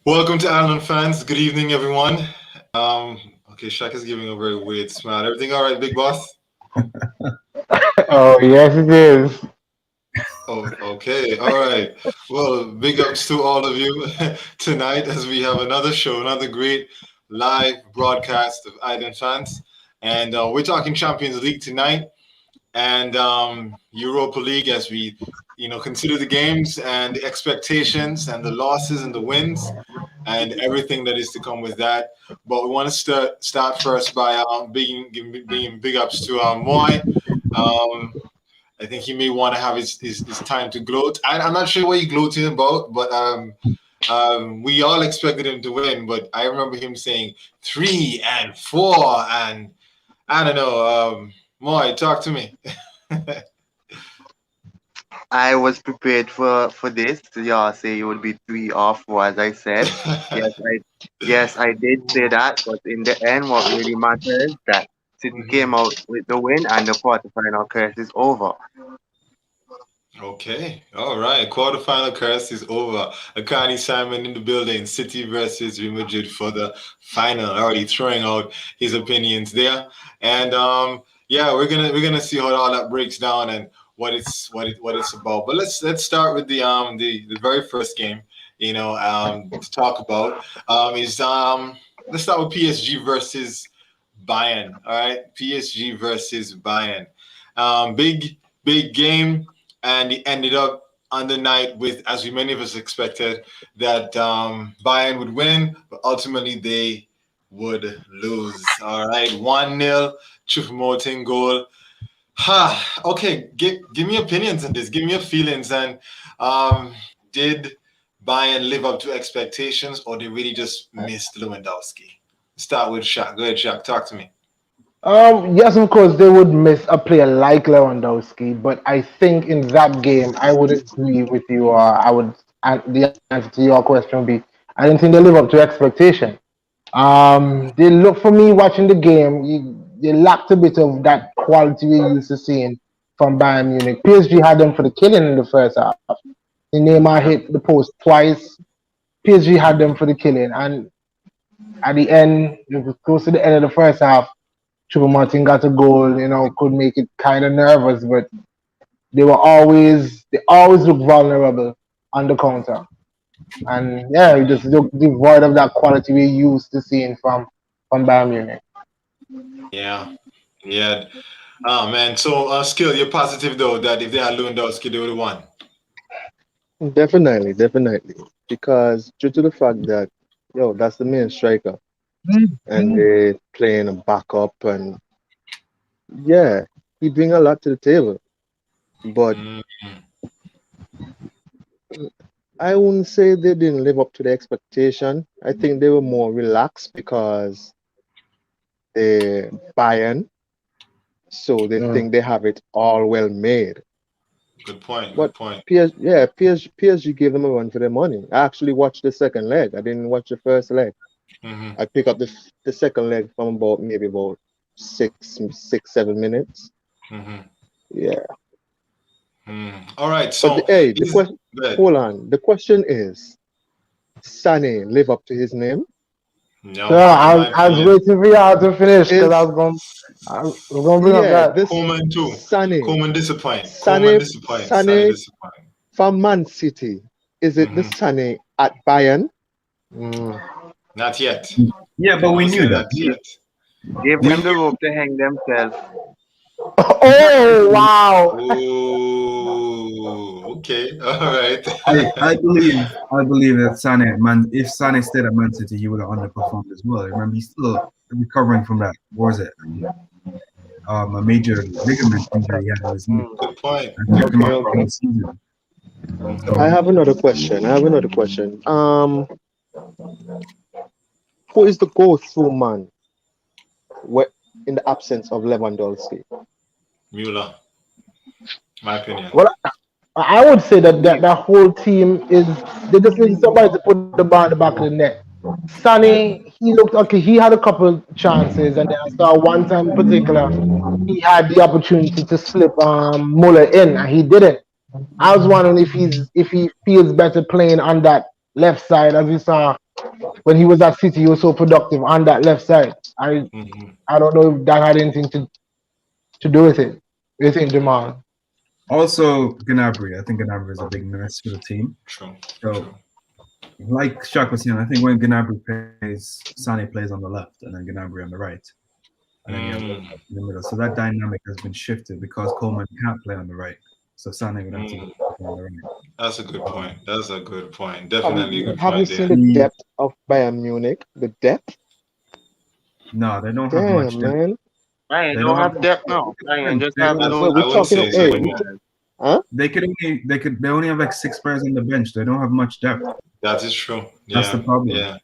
Welcome to Ireland fans. Good evening, everyone. Okay, Shaq is giving a very weird smile. Everything all right, big boss? Oh, yes, it is. Oh, okay, all right. Well, big ups to all of you tonight as we have another show, another great live broadcast of Ireland fans, and we're talking Champions League tonight and Europa League as we, consider the games and the expectations and the losses and the wins and everything that is to come with that. But we want to start first by being big ups to Moy. Um, I think he may want to have his time to gloat. I'm not sure what he gloating about, but we all expected him to win. But I remember him saying 3 and 4, and I don't know. Moy, talk to me. I was prepared for this. Yeah, say it would be 3 or 4, as I said. Yes, I did say that, but in the end, what really matters that City came Mhm. out with the win, and the quarterfinal curse is over. Okay, all right. Quarterfinal curse is over. Akani Simon in the building. City versus Real Madrid for the final. Already throwing out his opinions there, and yeah, we're gonna see how all that breaks down and what it's about. But let's start with the very first game. To talk about is let's start with PSG versus Bayern. All right, PSG versus Bayern. Big game, and it ended up on the night with, as we many of us expected, that Bayern would win, but ultimately they would lose. All right, 1-0, Choupo-Moting goal. Ha. Okay, give me opinions on this. Give me your feelings. And did Bayern live up to expectations, or they really just missed Lewandowski? Start with Shaq. Go ahead, Shaq. Talk to me. Yes, of course, they would miss a player like Lewandowski, but I think in that game, I would agree with you. The answer to your question would be, I didn't think they live up to expectation. They look for me watching the game. They lacked a bit of that quality we used to seeing from Bayern Munich. PSG had them for the killing in the first half. The Neymar hit the post twice. PSG had them for the killing, and at the end, it was close to the end of the first half. Choupo Martin got a goal, could make it kind of nervous, but they always look vulnerable on the counter. And yeah, we just look devoid of that quality we used to seeing from Bayern Munich. Yeah, yeah. Oh man. So, Skill, you're positive though that if they had Lewandowski, they would have won. Definitely, definitely. Because due to the fact that, that's the main striker and they playing a backup and yeah, he bring a lot to the table. But Mm, I wouldn't say they didn't live up to the expectation. I think they were more relaxed because they Bayern, so they Mm. think they have it all well made. good point. But Good point. PSG gave them a run for their money. I actually watched the second leg. I didn't watch the first leg. Hmm. I pick up the second leg from about 6, 7 minutes. Hmm. Yeah, All right. but So, the is question. good. Hold on. The question is, Sane live up to his name? So No, in my I was opinion, waiting for y'all to finish because Is I was going to bring up yeah, that. this Coleman too. Sane, Coleman disappoint. Coleman Sane, disappoint. Sonny Sane disappoint. from Man City. Is it the Hmm. Sane at Bayern? Mm. Not yet. Yeah, but I we would say knew that. not yet. Give We them the rope to hang themselves. Oh wow! Oh, okay. All right. I believe that Sané, man, if Sané stayed at Man City, he would have underperformed as well. Remember, he's still recovering from that. What was it? A major ligament injury he had in his knee. Good point. And took him Okay, out for a okay. whole season. Hmm. I So have another question. Who is the go-through man whe- in the absence of Lewandowski? Mueller, my opinion. Well, I would say that whole team is they just need somebody to put the ball in the back of the net. Sonny, he looked okay. He had a couple chances, and then I saw one time in particular he had the opportunity to slip Muller in, and he didn't. I was wondering if he feels better playing on that left side, as we saw when he was at City, he was so productive on that left side. Mhm. I don't know if that had anything to do with it. You think, Jamal? Also, Gnabry. I think Gnabry is a big miss for the team. True. So, True. like Shaq was saying, I think when Gnabry plays, Sane plays on the left, and then Gnabry on the right, and then you have Mm, Willock in the middle. So that dynamic has been shifted because Coleman can't play on the right. So Sane would have to mm. go on the right. That's a good Um, point. That's a good point. Have Definitely a you good have you point seen there. the he, depth of Bayern Munich? The depth? no, they don't have much Damn, depth. man. Ryan They don't don't have have depth now. Ryan just they have don't. those We're I wouldn't talking. say so Hey, anymore. huh? They only have like 6 players on the bench. They don't have much depth. That is true. That's the Yeah. problem. Yeah.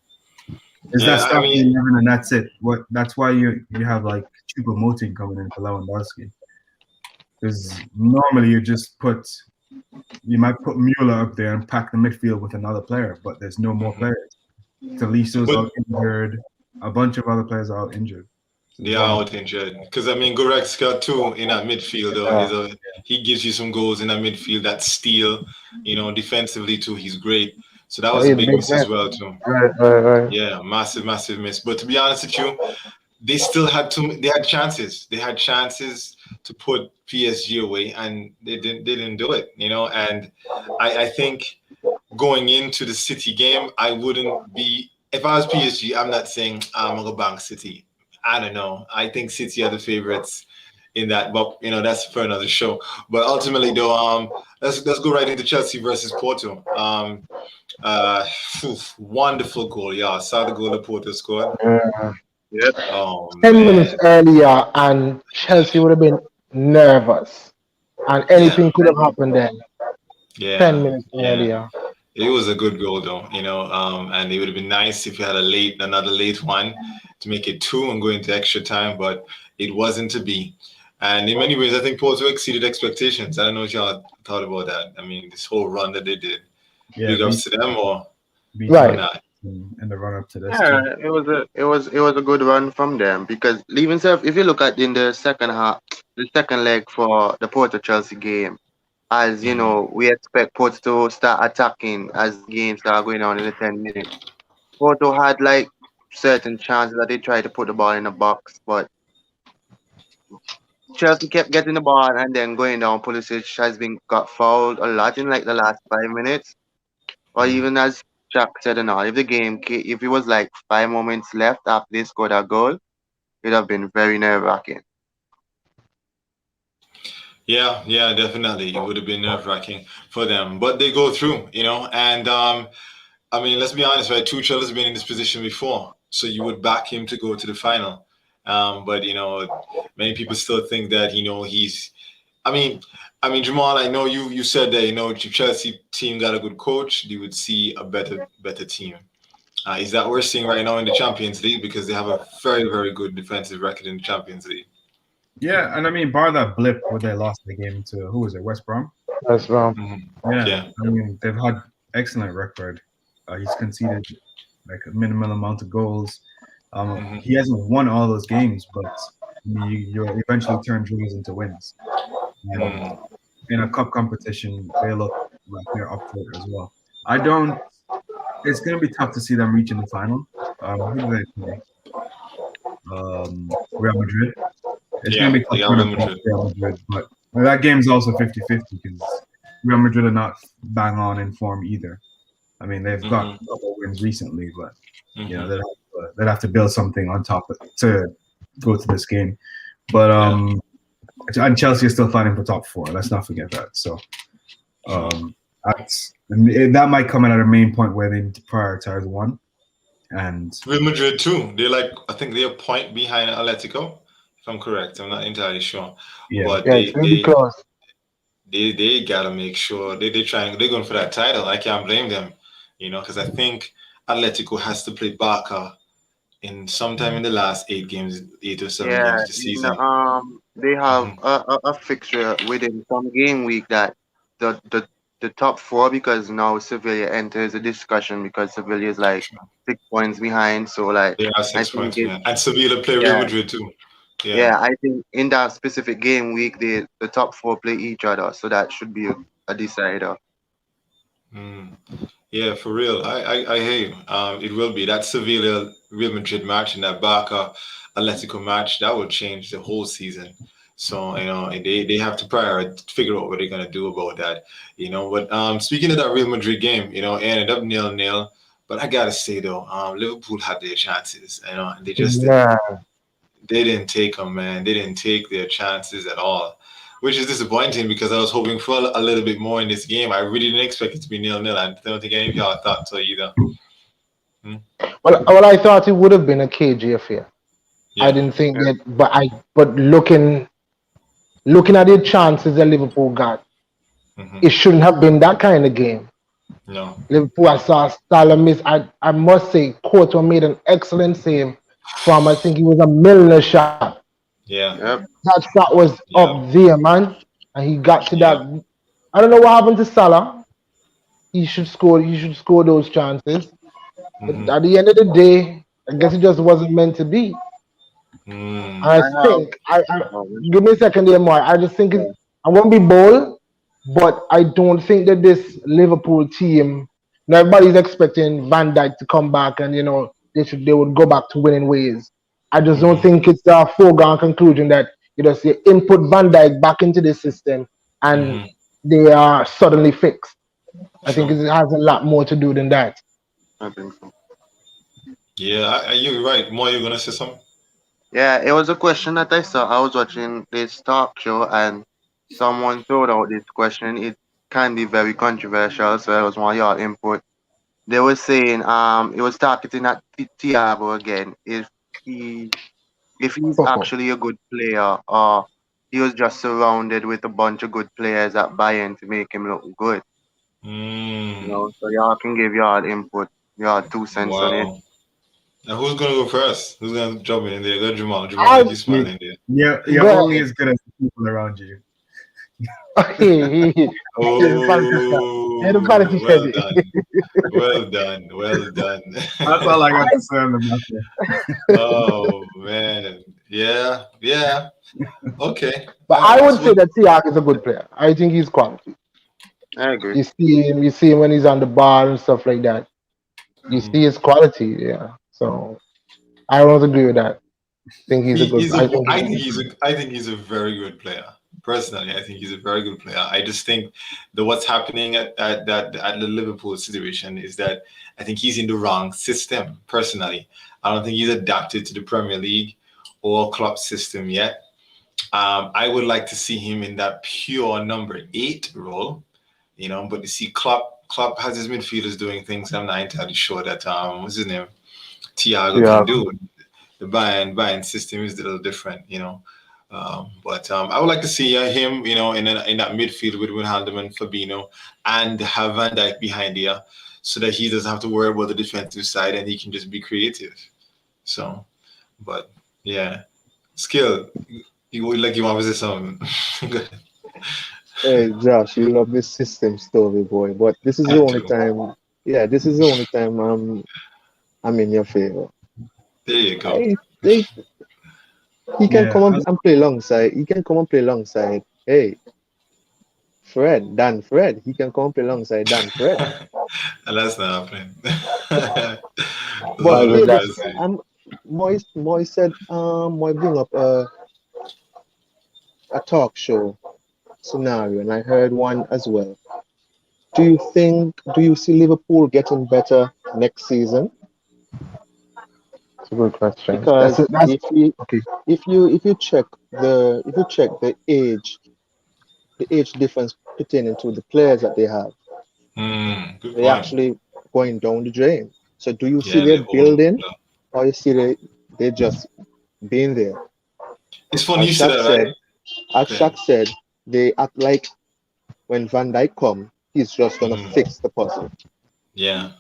Is that Yeah. I starting mean, 11 and that's it? What? That's why you have like Choupo-Moting coming in for Lewandowski. Because normally you might put Mueller up there and pack the midfield with another player, but there's no more mhm. players. Taliso's But out injured. A bunch of other players are out injured. So they there's are one. out injured. Because I mean, Goretzka too in that midfield though Yeah. is a he gives you some goals in that midfield. That steal, defensively too, he's great. So that was a He's big big miss man. as well too. Right. Yeah, massive, massive miss. But to be honest with you, they still had they had chances. They had chances to put PSG away, and they didn't do it. And I think going into the City game, I wouldn't be if I was PSG. I'm not saying I'm gonna go bank City. I don't know. I think City are the favorites in that, but that's for another show. But ultimately, though, let's go right into Chelsea versus Porto. Uh, Wonderful goal. Yeah, I saw the goal that Porto scored. Yeah. Yep. Oh 10 minutes man, earlier, and Chelsea would have been nervous, and yeah, anything could have happened then. Ten yeah, minutes yeah. earlier. It was a good goal though, and it would have been nice if you had another late one to make it two and go into extra time, but it wasn't to be. And in many ways, I think Porto exceeded expectations. I don't know if y'all thought about that. I mean, this whole run that they did. Yeah, Big ups to them beat or Right. United not. in the run up to this Yeah, too. it was a good run from them because even self, if you look at in the second half, the second leg for the Porto Chelsea game, as you Mhm. know, we expect Porto to start attacking as the game start going on in the 10 minutes. Porto had like certain chances that they tried to put the ball in the box, but Chelsea kept getting the ball and then going down. Pulisic has been got fouled a lot in like the last 5 minutes, or Mhm. even as Jack said and all. If the game, if it was like 5 moments left after they scored a goal, it'd have been very nerve wracking. Yeah, yeah, definitely. It would have been nerve wracking for them, but they go through, and I mean, let's be honest, right? Tuchel has been in this position before, so you would back him to go to the final. But many people still think that he's. I mean, Jamal, I know you said that if Chelsea team got a good coach, you would see a better team. Is that what we're seeing right now in the Champions League because they have a very very good defensive record in the Champions League. Yeah, and I mean, bar that blip where they lost the game to who was it, West Brom? That's wrong. Mhm. Yeah, Yeah. I mean they've had excellent record. He's conceded like a minimal amount of goals. Mhm. He hasn't won all those games, but I mean, you eventually turn draws into wins. And Mm. in a cup competition, they look like they're up for it as well. I don't. It's going to be tough to see them reaching the final. Who do they play? Real Madrid. It's going to Yeah, be tough they got going Real up against Madrid. Real Madrid, but that game's also 50-50 because Real Madrid are not bang on in form either. I mean, they've got Hmm. a couple wins recently, but Hmm. they'd have to build something on top of, to go to this game. But Yeah. and Chelsea is still fighting for top four. Let's not forget that. So True. that might come in at a main point where they need to prioritize one. And Real Madrid too. I think they're a point behind Atletico, if I'm correct. I'm not entirely sure, yeah, but Yeah, it's gonna be close. they gotta make sure they're going for that title. I can't blame them, because I think Atletico has to play Barca in sometime in the last 8 games, 8 or 7 games Yeah, of the in, season. they have Hmm. a fixture within some game week that the the the top four because now Sevilla enters the discussion because Sevilla is like 6 points behind. So like They are I six think points it behind, and Sevilla play Real yeah Madrid too. Yeah. yeah I think in that specific game week the top four play each other, so that should be a decider. Mm. Yeah, for real. I hear you. It will be that Sevilla Real Madrid match and that Barca Atletico match that will change the whole season. So they have to figure out what they're gonna do about that. But speaking of that Real Madrid game, it ended up 0-0. But I gotta say though, Liverpool had their chances. And they just didn't. Yeah. They didn't take them, man. They didn't take their chances at all, which is disappointing because I was hoping for a little bit more in this game. I really didn't expect it to be 0-0. I don't think any of y'all thought so either. Hmm? Well, I thought it would have been a KG affair. I Yeah. didn't think that, but looking at the chances that Liverpool got, Hmm. it shouldn't have been that kind of game. No. Liverpool, I saw Salah miss. I must say, Courtois made an excellent save from, I think it was a Milner shot. Yeah. Yep. That shot was Yeah. up there, man. And he got to Yeah. that. I don't know what happened to Salah. He should score. He should score those chances. But Hmm. at the end of the day, I guess it just wasn't meant to be. Mm. I I have. think I Oh, give me a second there, more. I just think yeah. I won't be bold, but I don't think that this Liverpool team. Now everybody's expecting Van Dijk to come back, and they would go back to winning ways. I just don't Hmm. think it's a foregone conclusion that you input Van Dijk back into the system and Hmm. they are suddenly fixed. I think True. it has a lot more to do than that. I think so. Yeah, you're right. More, you're gonna say something? Yeah, it was a question that I saw. I was watching this talk show and someone threw out this question. It can be very controversial, so I was want your input. They were saying it was targeting at Thiago again. He if he's actually a good player or he was just surrounded with a bunch of good players at Bayern to make him look good. Mm. So y'all can give y'all input, y'all 2 cents on it. Wow. Now who's gonna go first? Who's gonna jump in there? Go Jamal. Jamal, I like you You, smiling there. you're go only as good as the people around you. ahead. You're the politician. You're the Oh, well politician. done. Well done. Well done. That's all I got to say on the matter. Oh man. Yeah. Yeah. Okay. But All I right. would So say what? that Tiak is a good player. I think he's quality. I agree. You see him when he's on the ball and stuff like that. You Mhm. see his quality, yeah. So I don't agree with that. I think he's a good player. I think he's a very good player. Personally, I think he's a very good player. I just think that what's happening at the Liverpool situation is that I think he's in the wrong system. Personally, I don't think he's adapted to the Premier League or club system yet. I would like to see him in that pure number 8 role, But you see, Klopp has his midfielders doing things I'm not entirely sure that what's his name, Thiago can Yeah. do. The Bayern system is a little different. But I would like to see him, in that midfield with Wijnaldum and Fabinho, and have Van Dijk behind here, so that he doesn't have to worry about the defensive side and he can just be creative. So, but yeah, skill. You want to say something? Hey, Josh, you love this system story, boy. But this is the I only do. time, yeah, this is the only time I'm in your favor. There you go. I, they, he can Yeah, come and play alongside. He can come and play alongside. Hey, Dan Fred. He can come and play alongside Dan Fred. And that's not happening. But Why Lord would of hear that? this. mercy. Moy said, Moy bring up a talk show scenario, and I heard one as well. Do you see Liverpool getting better next season? That's a good question. Because That's okay. if you check the age difference pertaining to the players that they have, Good they point. actually going down the drain. So do you see Yeah, they the old. building, or you see they just being there? It's funny As you say Shaq that, right? said, as Okay. Shaq said, they act like when Van Dijk come, he's just gonna Mhm. fix the puzzle. Yeah.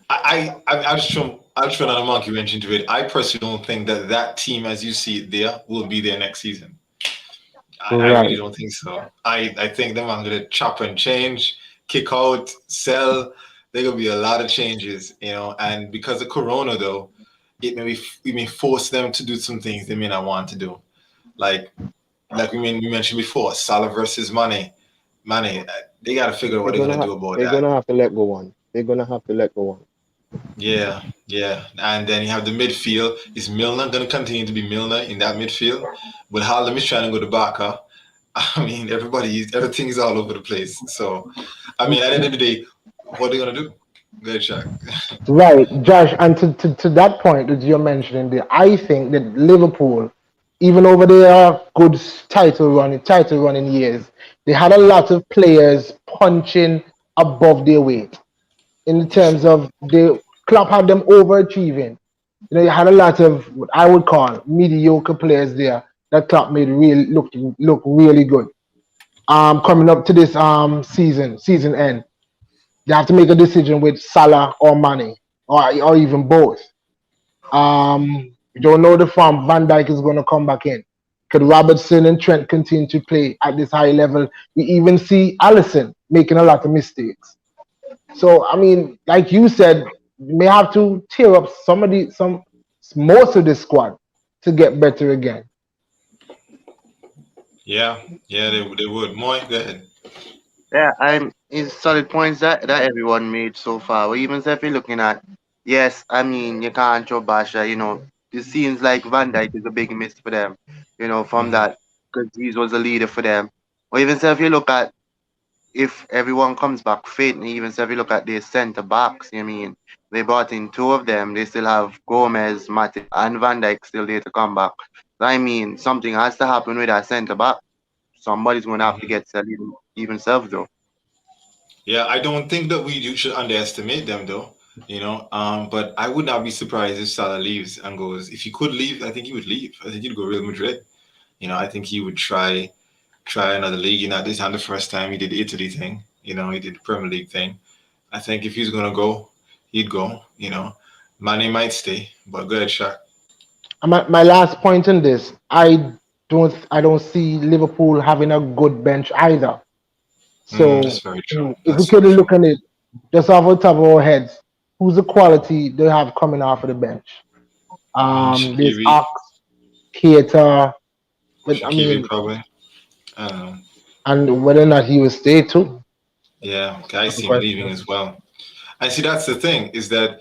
I'll throw another monkey wrench into it. I personally don't think that team, as you see it there, will be there next season. I really Right. don't think so. I think them are going to chop and change, kick out, sell. There going to be a lot of changes. And because of Corona, though, it may force them to do some things they may not want to do. Like we mentioned before, Salah versus Mane. they got to figure out what they're gonna do about they're that. gonna have to let go one. They're gonna have to let go one. Yeah, yeah. And then you have the midfield. Is Milner gonna continue to be Milner in that midfield? But Haaland is trying to go to Barca. I mean, everything is all over the place. So, I mean, at the end of the day, what are they gonna do? Good shot. Right, Josh, and to that point that you're mentioning there, I think that Liverpool, even over their good title running years, they had a lot of players punching above their weight in terms True. of the club had them overachieving. You know, you had a lot of what I would call mediocre players there that club made really look really good. Coming up to this season end, they have to make a decision with Salah or Mane or even both. We don't know the form Van Dijk is going to come back in. Could Robertson and Trent continue to play at this high level? We even see Allison making a lot of mistakes. So I mean, like you said, you may have to tear up some most of the squad to get better again. Yeah, yeah, they would. Moy, go ahead. Yeah, I'm it's solid points that everyone made so far. Or even if you're looking at, yes, I mean you can't throw Basha. It seems like Van Dijk is a big miss for them. From Hmm. that because he was a leader for them. Or even if you look at if everyone comes back fit, and even if you look at their centre backs, I mean they brought in two of them. They still have Gomez, Matip, and Van Dijk still there to come back. So, I mean something has to happen with that centre back. Somebody's going to have to Hmm. get sell even self though. Yeah, I don't think that should underestimate them though. But I would not be surprised if Salah leaves and goes. If he could leave, I think he would leave. I think he'd go Real Madrid. I think he would try another league. This time the first time he did the Italy thing. He did the Premier League thing. I think if he's gonna go, he'd go. Mane might stay, but go ahead, Shaq. And my last point in this, I don't see Liverpool having a good bench either. That's So very true. if we That's could so true. look at it just off the top of our heads, who's the quality they have coming off of the bench? There's Shakiri, Ox, Keita, but I Shakiri mean, probably. I don't know. and whether or not he will stay too. Yeah, I That's the see him leaving question. as well. I see that's the thing is that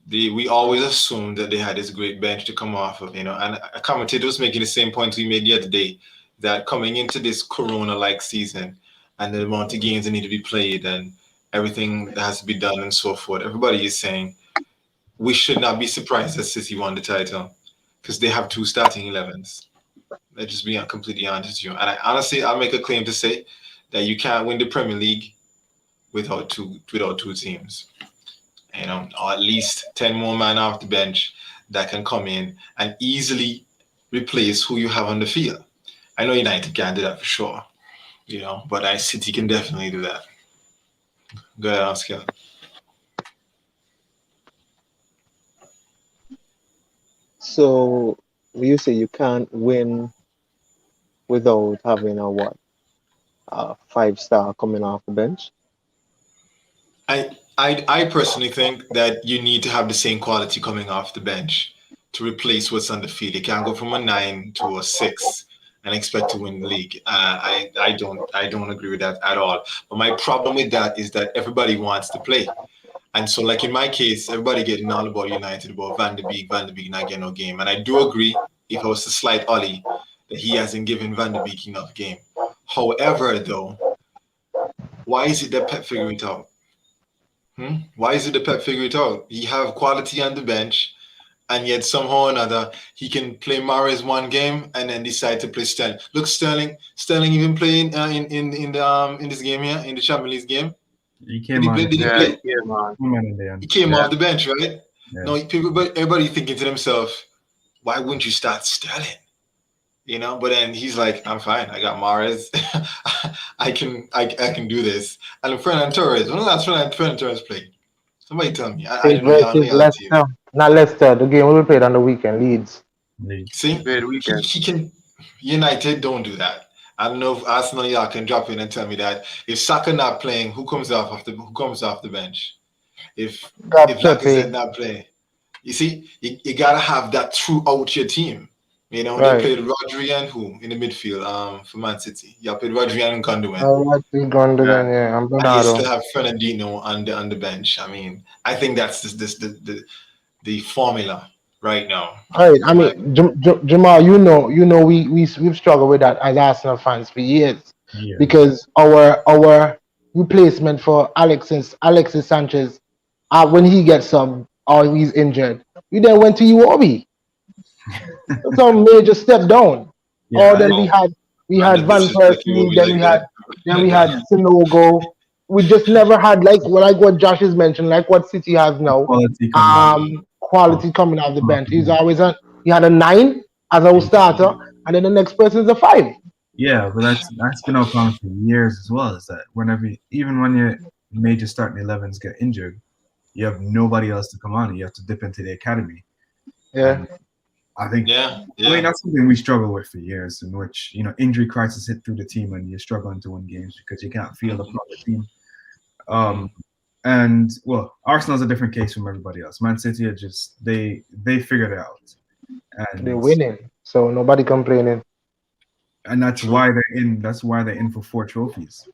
we always assumed that they had this great bench to come off of, and a commentator was making the same point we made the other day that coming into this Corona-like season and the amount of games that need to be played and everything that has to be done and so forth, everybody is saying we should not be surprised that City won the title because they have two starting 11s. Let's just be completely honest with you. And I'll make a claim to say that you can't win the Premier League without two teams. Or at least 10 more men off the bench that can come in and easily replace who you have on the field. I know United can't do that for sure, but I City can definitely do that. Go ahead, Oscar. So you say you can't win without having a what? A 5-star coming off the bench? I personally think that you need to have the same quality coming off the bench to replace what's on the field. You can't go from a 9 to a 6 and expect to win the league. I don't agree with that at all. But my problem with that is that everybody wants to play. And so, like in my case, everybody getting all about United, about Van de Beek not getting no game. And I do agree, if I was to slight Ollie, that he hasn't given Van de Beek enough game. However, though, why is it that Pep figure it out? Why is it the Pep figure it out? He have quality on the bench, and yet somehow or another he can play Mahrez one game and then decide to play Sterling. Look, Sterling even playing in this game here in the Champions League game. He Did came he on. play? Did he Yeah, play? yeah, man. Came on in the He end. came Yeah, off the bench, right? yeah. No, but everybody thinking to themselves, why wouldn't you start Sterling? But then he's like, I'm fine. I got Mahrez. I can do this. And Fernan Torres. When the last Fernan Torres played? Somebody tell me. I Played don't know versus y'all team. Leicester, not Leicester. The game will be played on the weekend. Leeds. Leeds. See, Great he, weekend. he can. United don't do that. I don't know if Arsenal y'all can drop in and tell me that if Saka not playing, who comes off the bench? If Got if Lacazette Pepe. not playing, you see, you gotta have that throughout your team. You know, they Right. played Rodri and who in the midfield for Man City. Yeah, played Rodri and Gundogan. What is Yeah. Gundogan, yeah, and And you still Bernardo. have Fernandinho on the bench. I mean, I think that's the formula right now, Right. I in my mean, Jamal, we've struggled with that as Arsenal fans for years Years. because our replacement for Alexis Sanchez, when he gets some or he's injured, we then went to Iwobi. That's a major step down. Yeah, Or I then oh, we man, had the Van disrespect you will Persie, be like that. then we had Sinogo. We just never had like what Josh is mentioned, like what City has now. quality coming out. Quality coming out of the bench. He had a 9 as our starter, and then the next person is a 5. Yeah, but that's been our problem for years as well. Is that even when your major starting 11s get injured, you have nobody else to come on. You have to dip into the academy, Yeah. and I think Yeah, I mean yeah, that's something we struggle with for years, in which injury crisis hit through the team and you're struggling to win games because you can't field a hmm proper team. hmm Um, and well, Arsenal's a different case from everybody else. Man City are just they figured it out, They're and winning, so nobody complaining. that's true. why they're in. That's why they're in for 4 trophies,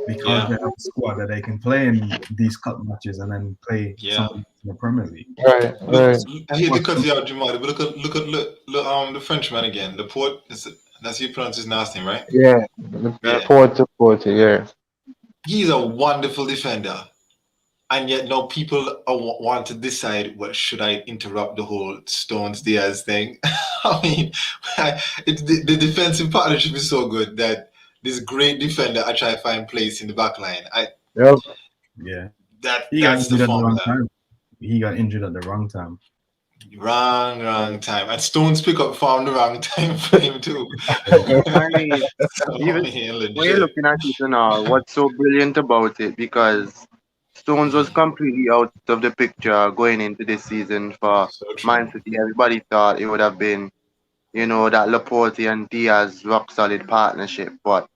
because they Yeah, have a squad that they can play in these cup matches and then play yeah. somebody in the Premier League. Right, Look, right. I hate to cut you out, Jamal, but look, the Frenchman again. Laporte, that's how you pronounce his last name, right? Yeah. Yeah, 40-40, yeah. he's a wonderful defender, and yet now people want to decide, well, should I interrupt the whole Stones Diaz thing? I mean, the defensive partnership is so good that this great defender I try to find place in the back line. Yep. Yeah, That he got that's the injured at the wrong formula. time. He got injured at the wrong time. Wrong time. And Stones pick up found the wrong time for him too. I mean, So I even mean, when you're legit. looking at it now, what's so brilliant about it? Because Stones was completely out of the picture going into this season for So Man true. City. Everybody thought it would have been, that Laporte and Diaz rock solid partnership. But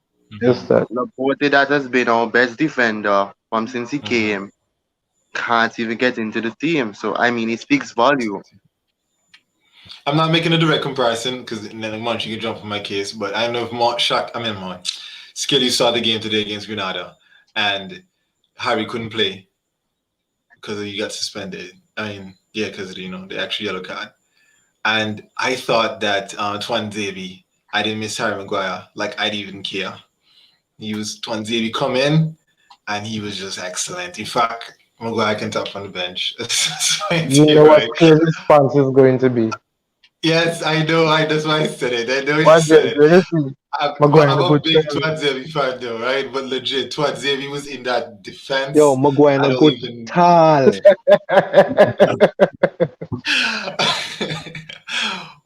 Just hmm that. Laporte, that has been our best defender from since he hmm came, can't even get into the team. So I mean, it speaks volume. I'm not making a direct comparison because then once you can jump on my case, but I know if Mark Skilly saw the game today against Granada and Harry couldn't play because he got suspended. I mean, yeah, because of the actual yellow card. And I thought that Twan I didn't miss Harry Maguire. Like I didn't even care. He was Twan come in and he was just excellent. In fact, Maguire can tap on the bench. That's my You take, know what right? his response is going to be. Yes, I know. That's why I said it. I know you What said it. you see? Maguire I'm no a good big tell. Twan fan though, right? But legit, Twan was in that Yo, defense. Maguire I no don't good even. tall.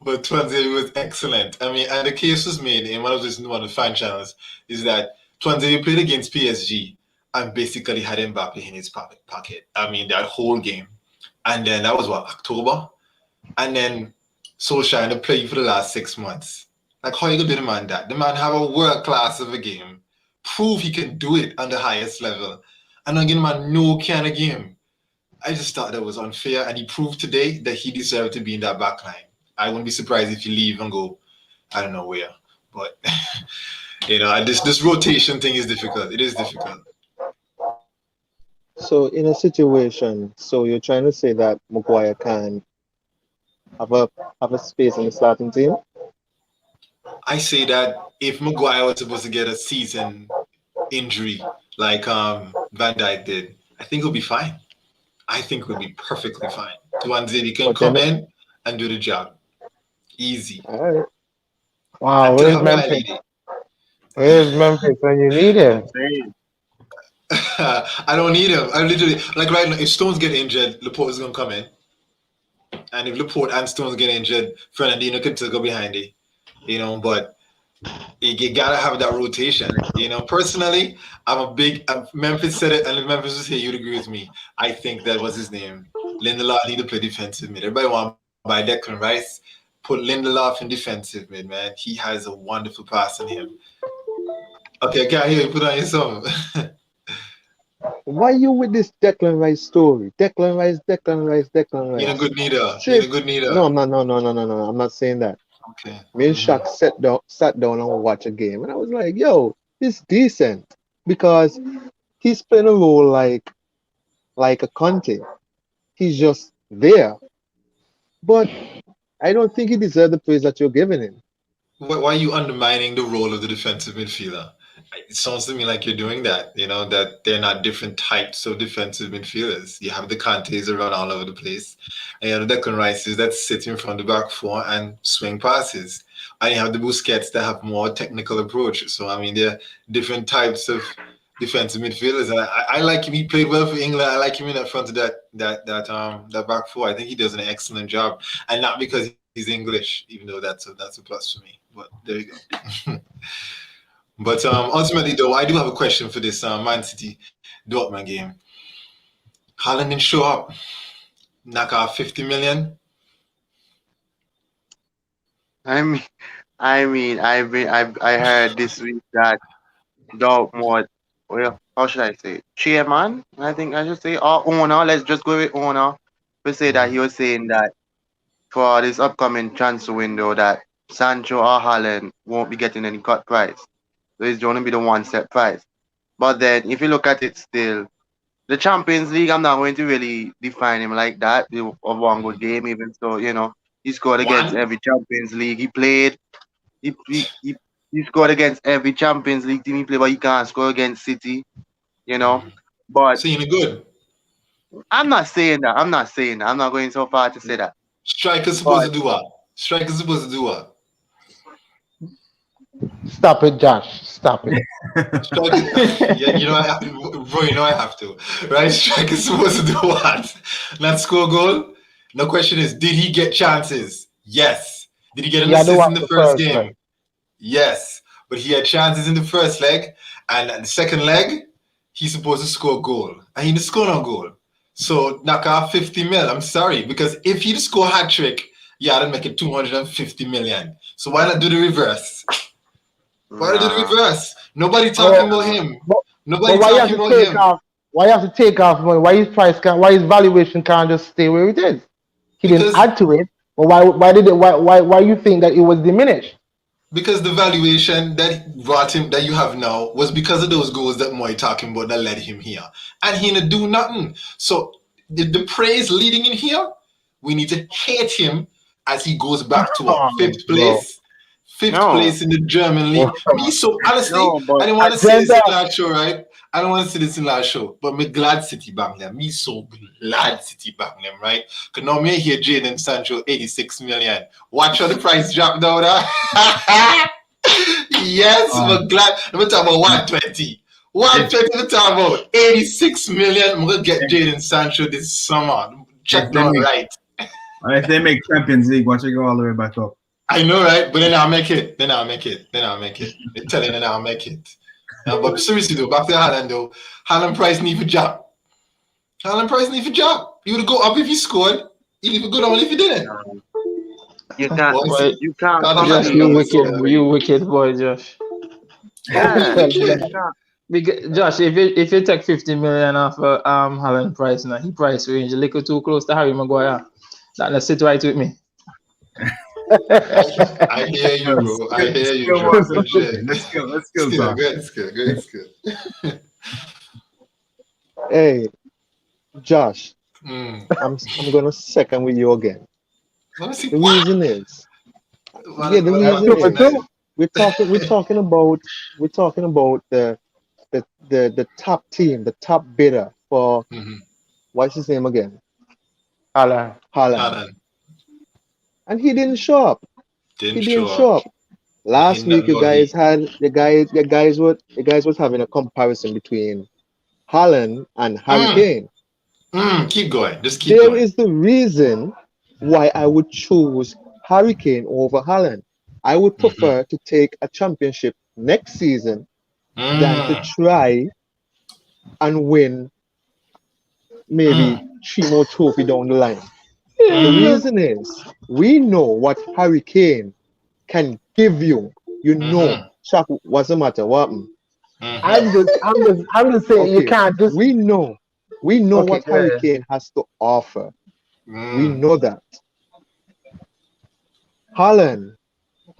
But Twanzebe was excellent. I mean, and the case was made in one of the fan channels is that Twanzebe played against PSG and basically had Mbappe in his pocket. I mean, that whole game. And then that was what, October? And then Solskjaer to play for the last 6 months. Like, how you gonna do the man that? The man have a world class of a game. Prove he can do it on the highest level. And don't give the man no kind of game. I just thought that was unfair, and he proved today that he deserved to be in that back line. I wouldn't be surprised if he leave and go, I don't know where. But this rotation thing is difficult. It is difficult. So in a situation, so you're trying to say that Maguire can have a have a space in the starting team? I say that if Maguire was supposed to get a season injury like Van Dijk did, I think he'll be fine. I think we'll be perfectly fine. Tuanzebe can But come then, in and do the job. Easy. all right. Wow, Until where's how Memphis? violated. Where's Memphis when you need him? Insane. I don't need him. I literally like right now. If Stones get injured, Laporte is gonna come in, and if Laporte and Stones get injured, Fernandinho can still go behind it. But you gotta have that rotation. Personally, I'm a big Memphis said it, and if Memphis was here, you'd agree with me. I think that was his name. Lindelof need to play defensive mid. Everybody want to buy Declan Rice. Put Lindelof in defensive mid, man. He has a wonderful pass on him. Okay, I can't hear you. Put on your song. Why you with this Declan Rice story? Declan Rice, Declan Rice, Declan You're a Rice. good leader. You're Straight. a good No, leader. I'm not. No, no, no, no, no. I'm not saying that. Okay. Me and Shaq sat down and watched a game, and I was like, "Yo, he's decent," because he's playing a role like a Conte. He's just there, but I don't think he deserves the praise that you're giving him. Why are you undermining the role of the defensive midfielder? It sounds to me like you're doing that, that they're not different types of defensive midfielders. You have the Contes that run all over the place, and you have the Declan Rices that sit in front of the back four and swing passes. And you have the Busquets that have more technical approach. So, I mean, they're different types of defensive midfielders. And I like him. He played well for England. I like him in that front of that back four. I think he does an excellent job. And not because he's English, even though that's a plus for me. But there you go. But ultimately, though, I do have a question for this Man City Dortmund game. Haaland didn't show up. Knock off 50 million. I heard this week that Dortmund, well, how should I say, chairman, I think I should say, or owner, let's just go with owner, we say that he was saying that for this upcoming transfer window that Sancho or Haaland won't be getting any cut price. So it's going to be the one set price. But then if you look at it still, the Champions League, I'm not going to really define him like that of one good game, even so, he scored against One. every Champions League he played. He scored against every Champions League team he played, but he can't score against City, you know. But So you're good. I'm not saying that. I'm not saying that. I'm not going so far to say that. Striker's But supposed to do what? Striker's supposed to do what? Stop it, Josh. Stop it. Striker, yeah, I have to, bro. I have to, right? Striker's supposed to do what? Not score a goal. No question is, did he get chances? Yes. Did he get an Yeah, I don't assist in want the the first first game? leg. Yes. But he had chances in the first leg, and at the second leg, he's supposed to score a goal, and he didn't score no goal. So knock off 50 mil. I'm sorry, because if he'd score a hat trick, yeah, I'd make it 250 million. So why not do the reverse? Why not do the nah, reverse? Nobody talking about nah. him. But, Nobody why you have talking to about take him off? Why you have to take off money? Why his valuation can't just stay where it is? He didn't because add to it. But why you think that it was diminished? because the valuation that brought him that you have now was because of those goals that Moy talking about that led him here, and he didn't do nothing. So the praise leading in here, we need to hate him as he goes back to what, Oh, fifth bro. place. Fifth No, place in the German Oh, league. Me, so honestly, no, but I didn't want to say this agenda. in last show, right? I don't want to say this in last show, but me glad City bang them. Me so glad City bang them, right? Because now me hear Jadon Sancho 86 million. Watch how the price drop down. Huh? Yes, we're glad. We're talking about 120. 120, we're talking about 86 million. I'm going to get Jadon Sancho this summer. Check If they down make, right. if they make Champions League, watch it go all the way back up. I know, right? But then I'll make it. Then I'll make it. Then I'll make it. They're telling you that I'll make it. But seriously though, back to Haaland though. Haaland price need for drop. Haaland price need for drop. He would go up if he scored. He'd even go down if he didn't. you can't. Boy, Boy, You can't God, the Josh, Haaland compete. you numbers so wicked, good. you wicked boy, Josh. How Yeah, we you wicked? can't. Josh, if you take 50 million off Haaland price now, he price range a little too close to Harry Maguire. That sit right with me. I hear you, bro. I hear you, Skill Joe. wars. Good shit. Let's skill Still talk. good, skill, good, skill. Hey, Josh, Mm. I'm gonna second with you again. Let me see. The What? reason is, What? the That's reason super is too. we're talking about the top team, the top bidder for Mm-hmm. what's his name again? Alan. Haaland. Haaland And he didn't show up. He didn't didn't show show up. up. Last Ain't week nothing you about guys he. had the guys was having a comparison between Haaland and Harry Mm. Kane. Keep going. Just keep There going. is the reason why I would choose Harry Kane over Haaland. I would Mm-hmm. prefer to take a championship next season than to Mm. try and win maybe Mm. 3 more trophy down the line. The Mm. reason is we know what Harry Kane can give you. You know, Mm-hmm. Shaq, what's the matter? What happened? Mm-hmm. I'm just saying you Okay, can't just. we know Okay, what go Harry ahead. Kane has to offer. We Mm. know that. Haaland,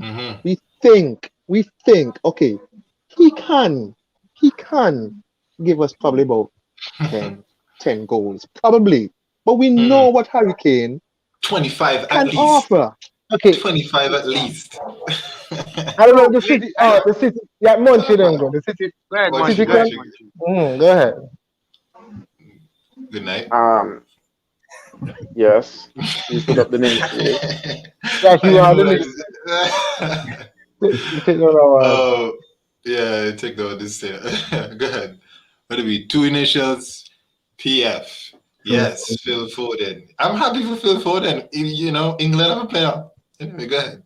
Mm-hmm. we think, okay, he can, he can give us probably about 10, 10 goals, probably. But we know what Harry Kane 25 at can least. offer. Okay, 25 at least. I don't know So the city. Oh, the city. Yeah, Munchie then go. The city. go ahead, Munchie, City Munchie, go ahead, can. Munchie. Munchie. Go ahead. Good night. Yes. You put up the initiative. Yes, I you are know the what leader. I- You take no no. Oh, yeah, take note of this thing. Go ahead. What do we? Two initials, PF. Yes, Phil Foden. I'm happy for Phil Foden. You know, England have a player. Anyway, go ahead.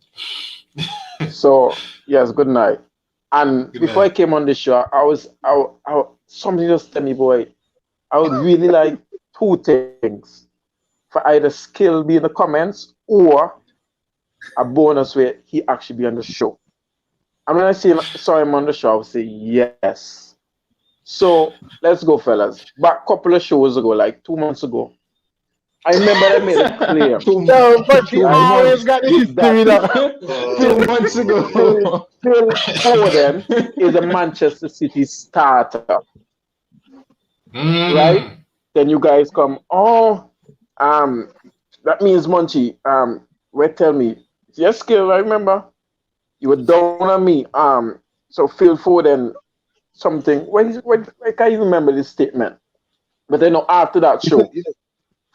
So yes, good night. And Good before I night. came on the show, something just tell me, boy, I would really like two things for either skill be in the comments or a bonus where he actually be on the show. And when I saw him on the show, I would say yes. So let's go, fellas. Back couple of shows ago, like 2 months ago, I remember I made it clear Yo, but you two always months got the that history now. 2 months Phil, ago. Phil Foden is a Manchester City starter, right? Mm. Then you guys come, oh, that means Munchie, wait, tell me, yes, skill, I remember you were down on me. So Phil Foden something. When I can't even remember this statement. But then after that show,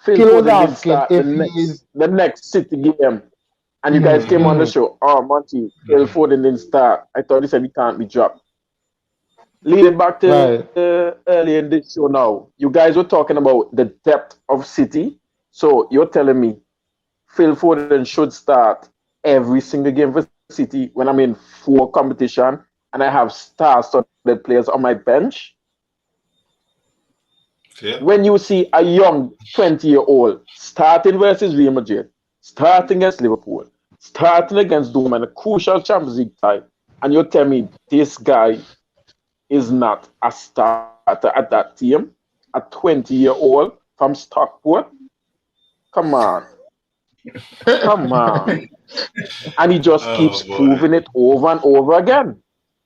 Phil Skill was Foden didn't asking start if he is. the next City game. And you guys came on the Mm-hmm. show. Oh, Monty, Phil Foden didn't start. I thought he said he can't be dropped. Leading back to Right. early in this show now, you guys were talking about the depth of City. So you're telling me Phil Foden should start every single game for City when I'm in full competition and I have star-studded players on my bench. Fair. When you see a young 20-year-old starting versus Real Madrid, starting against Liverpool, starting against Doom and a crucial Champions League tie, and you tell me this guy is not a starter at that team, a 20-year-old from Stockport, come on, come on. And he just Oh keeps boy. proving it over and over again,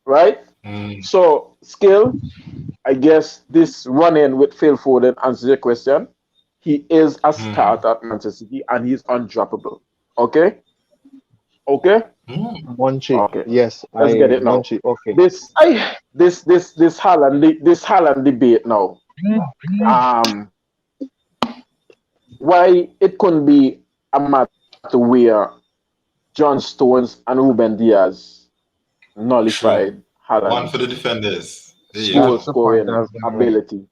right? Mm. So, skill, I guess this run in with Phil Foden answers your question. He is a Mm. starter at Manchester City and he's undroppable. Okay? Okay? Mm. Monchi, Okay. yes, Let's get it now. Monchi, okay. This this Haaland debate now. Um why it couldn't be a matter where John Stones and Ruben Diaz True. nullified One for Haaland's the defenders. There you goal That's go. the point scoring I was gonna make. ability.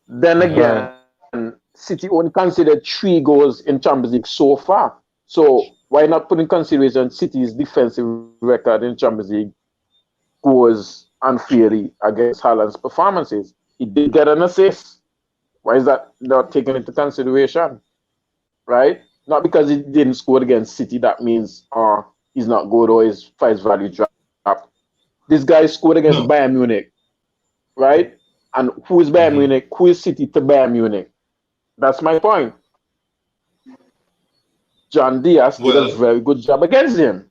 Then Mm-hmm. Right. again, City only considered 3 goals in Champions League so far. So why not put in consideration City's defensive record in Champions League goes unfairly against Haaland's performances? He did get an assist. Why is that not taken into consideration? Right? Not because he didn't score against City, that means he's not good or his price value dropped. This guy scored against No. Bayern Munich, right? And who is Bayern Mm-hmm. Munich? Who is City to Bayern Munich? That's my point. John Diaz did a Well, very good job against him.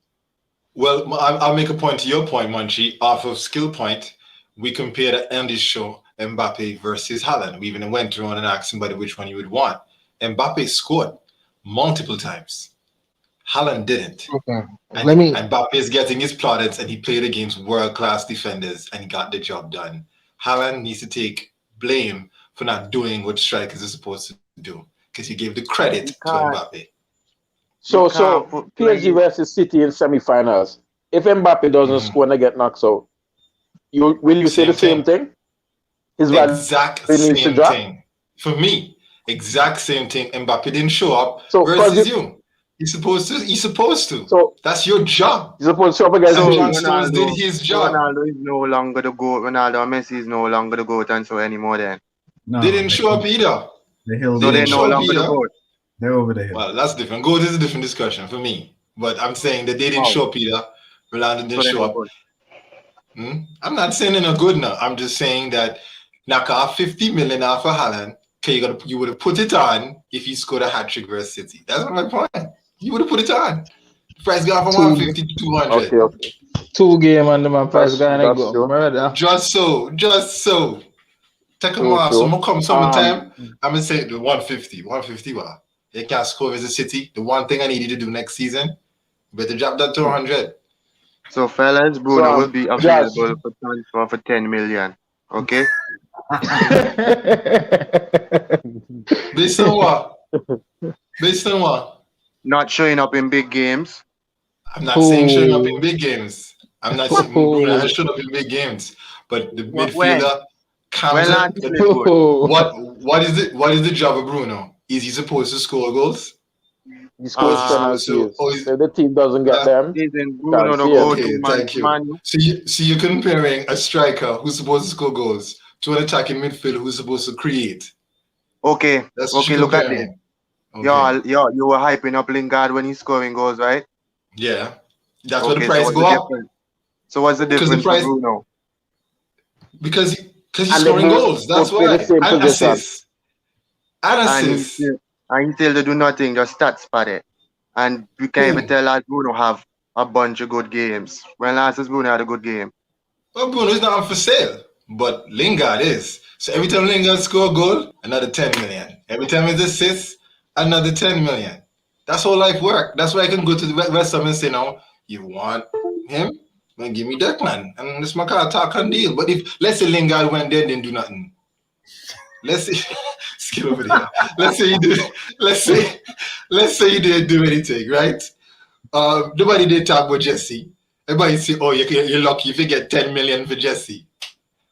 well, I'll make a point to your point, Munchie. Off of skill point, we compared at Andy's show Mbappe versus Haaland. We even went around and asked somebody which one you would want. Mbappe scored multiple times. Haaland didn't. Okay. And Let me. Mbappe is getting his plaudits, and he played against world-class defenders and got the job done. Haaland needs to take blame for not doing what strikers are supposed to do because he gave the credit You to can't, Mbappe. you So can't so put PSG blame. versus City in semi-finals. If Mbappe doesn't Mhm. score and they get knocked out, will you say the Same same thing. thing? His value Exact needs to same drop. thing. For me, exact same thing. Mbappe didn't show up So versus you. He's supposed to. He's supposed to. so That's your job. you're supposed to show up against And So City. John Stones did Ronaldo, his so job. Ronaldo is no longer the GOAT. Ronaldo and Messi is no longer the GOAT and so anymore then. No, They didn't show up either. the hill. So They they're didn't no show up longer the either. GOAT. They're over the hill. Well, that's different. Goat is a different discussion for me. But I'm saying that they didn't Wow. show up either. Ronaldo So didn't they're show no up. good. I'm not saying they're not good now. I'm just saying that knock off 50 million off of Haaland. Okay, you would have put it on if he scored a hat trick versus City. That's my point. You would have put it on. Price gone from Two. 150 to 200. Okay. 2 game and the man price gonna That's go. true. Murder. Just so. Take them True, off. true. So come summertime, I'm gonna say the 150. 150 what? You can't score as a City. The one thing I need you to do next season, you better drop that to 100. So, fellas, Bruno will be Josh. available for transfer for 10 million. Okay? Based on what? Based on what? Not showing up in big games. I'm not saying showing up in Oh. big games. I'm not saying Bruno has shown up in big games. But the When? midfielder comes When up. last he played good? What is the job of Bruno? Is he supposed to score goals? He scores penalties. So the team doesn't get them. Season Bruno Can't no see go it. Okay, to thank you. Man. So you're comparing a striker who's supposed to score goals to an attacking midfielder who's supposed to create. Okay. That's what Okay, you're look at comparing. this. Okay. You were hyping up Lingard when he's scoring goals, right? Yeah. That's Okay, where the price what's go the up. difference? So what's the Because the difference price for Bruno? because he's And scoring they goals. That's both play why. the same And position. assists. And And assists. he still to do nothing, just stats for it. And we can't even tell us Bruno have a bunch of good games. When last has Bruno had a good game? Well, Bruno is not on for sale, but Lingard is. So every time Lingard score a goal, another 10 million. Every time he assists, another 10 million. That's how life works. That's why I can go to the West Ham and say, now, you want him? Then give me Declan. And this my car talk and deal. But if, let's say Lingard went there and didn't do nothing. Let's say, skill over there. Let's say you didn't do anything, right? Nobody did talk about Jesse. Everybody say, oh, you're lucky if you get 10 million for Jesse.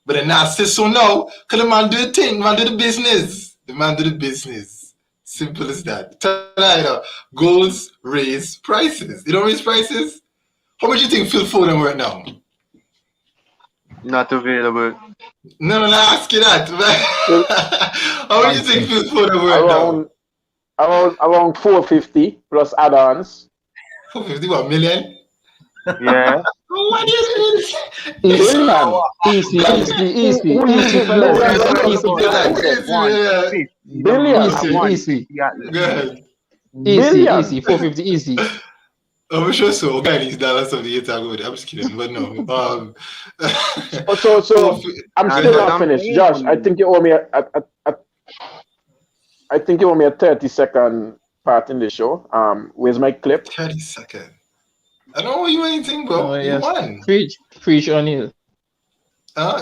But then I say so now, because the man do the thing, the man do the business. The man do the business. Simple as that. Tonight, goals raise prices. You don't raise prices? How much do you think Phil Foden worth now? Not available. No, ask you that. How much do you think Phil Foden worth now? Around 450 plus add-ons. 450 million? Yeah. What do you Billion. Easy, fellas. Easy, Billion. Easy. Go ahead. Billion. Easy. 450 easy. I'm sure so. Okay, these dollars of the year talk about it. I'm just kidding, but no. So I'm still not finished, Josh. I think you owe me I think you owe me a 30-second part in the show. Where's my clip? 30 seconds. I don't owe you anything, bro. Oh, yes. You won. Preach O'Neal.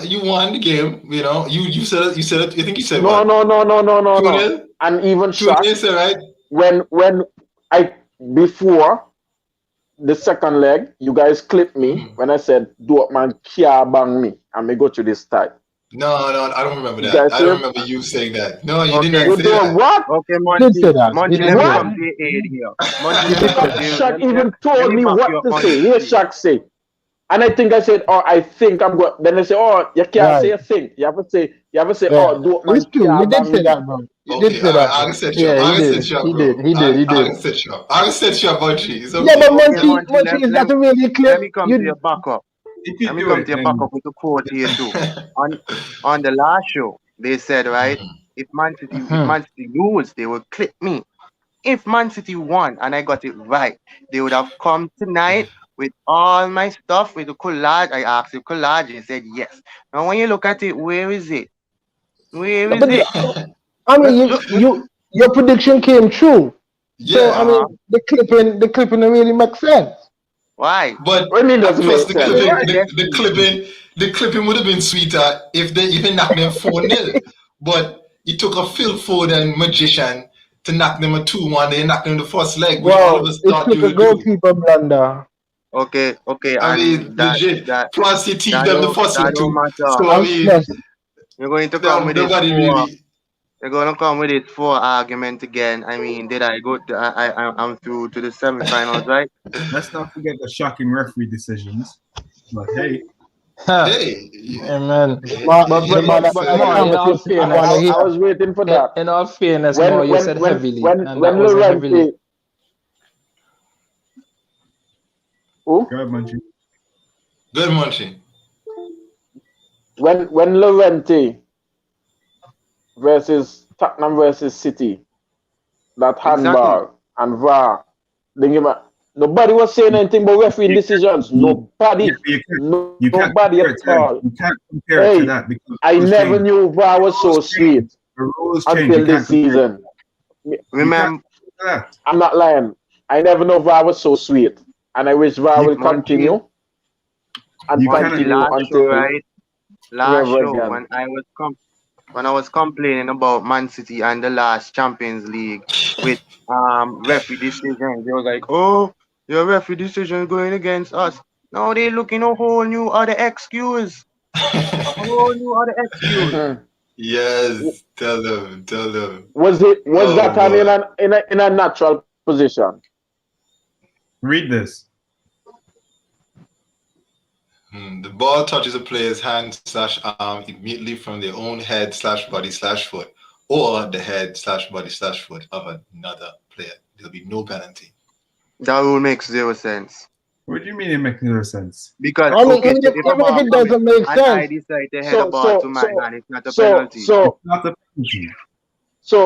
You won the game. You know, you said it. I think you said No. what? 2-0? And even 2-0, shocked you said, right? when I before the second leg, you guys clipped me when I said Dortmund can't bang me and me go to this type. No, I don't remember You that. guys I don't said- remember you saying that. No, you Okay. didn't You say do that. what? Okay, He did say that. Monty, He let did me say come that. to your aid here. Monty, let me come to you. Shaq even Let told me back what you up, to Monty. say. Here's Shaq say. And I think I said, oh, I think I'm going. Then they say, oh, you can't Right. say a thing. You have to say, Yeah. oh, Dortmund It's true. You can't did bang say me. that, bro. You Okay, did say that. I Bro. can set you Yeah, up. I he can did. set you up, He bro. did. He I did. can set you up. I can set you up, Bungie. It's okay. Yeah, but Okay, Monty is not a really let clip. me come to your backup. If you Let me do come it, to your then backup with a quote here too. On the last show, they said, right, if Man City lose, they will clip me. If Man City won and I got it right, they would have come tonight with all my stuff with the collage. I asked the collage, he said yes. Now when you look at it, where is it? Where is But it? I mean, Look, your prediction came true. So I Yeah, mean, the clipping don't really make sense. why? but What do you mean doesn't plus make sense? the clipping would have been sweeter if they knocked them 4-0. But it took a Phil Foden magician to knock them a 2-1. They knocked them the first leg, which all of Well, us it thought took you a would do. goalkeeper blunder. Okay, I mean, and that legit. that Plus, he teach that them the don't first that leg don't too. matter. So I And mean, plus, You're going to come with this nobody really. They're gonna come with this 4 argument again. I mean, did I go? I'm through to the semifinals, right? let's not forget the shocking referee decisions. But hey, Hey, Amen. but More, in all fairness, I was waiting for that. in all fairness, When- more you when- said when- heavily, when- and when that was a Llorente- heavily. Who? go ahead, Munchie. good Monty. When Llorente versus Tottenham versus City, that handball and VAR, they give a Nobody was saying anything about referee decisions. Nobody. You can't Nobody compare it at to that. all. You can't compare it to Hey, that because I the rules never change. knew VAR was so sweet The rules change. until You this can't compare it. season. You Remember, can't compare that. I'm not lying. I never know VAR was so sweet. And I wish VAR You- will continue and You cannot- Monkey, continue last show, until right? Last forever show, again. when I was complaining about Man City and the last Champions League with referee decisions, they was like, "Oh, your referee decision going against us." Now they looking a whole new other excuse, a whole new other excuse. Mhm. Yes, tell them. Was Oh that boy. in a natural position? Read this. The ball touches a player's hand slash arm immediately from their own head slash body slash foot, or the head slash body slash foot of another player. There'll be no penalty. That rule makes zero sense. What do you mean it makes no sense? Because I mean, okay, even so if, if a even if ball it coming doesn't make and I sense, decide to head So a ball to my hand, it's not a penalty. It's so not a penalty.